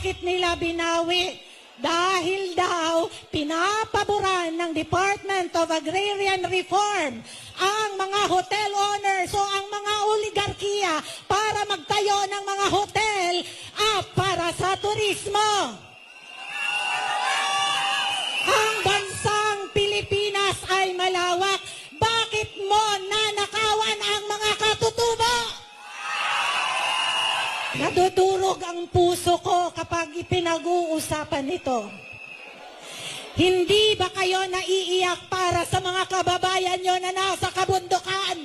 Bakit nila binawi? Dahil daw pinapaboran ng Department of Agrarian Reform ang mga hotel owners o ang mga oligarkiya para magtayo ng mga hotel para sa turismo. Ang bansang Pilipinas ay malawak. Bakit mo nanakawan ang mga katutubo? Nadudurog ang puso ko kapag ipinag-uusapan ito. Hindi ba kayo naiiyak para sa mga kababayan nyo na nasa kabundukan?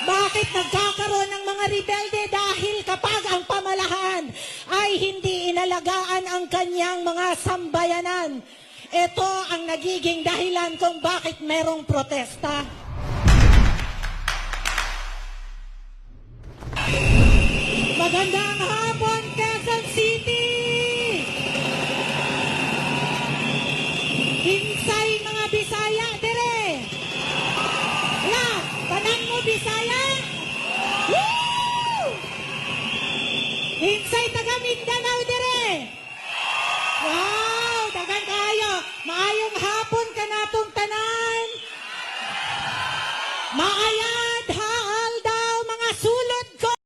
Bakit nagkakaroon ng mga rebelde? Dahil kapag ang pamahalaan ay hindi inalagaan ang kanyang mga sambayanan, ito ang nagiging dahilan kung bakit merong protesta. Magandang hapon, Quezon City! Hinsay mga Bisaya, dire! Wala, tanan mo Bisaya? Woo! Hinsay taga Mindanao, dire! Wow, dagan kayo! Maayong hapon ka natong tanan!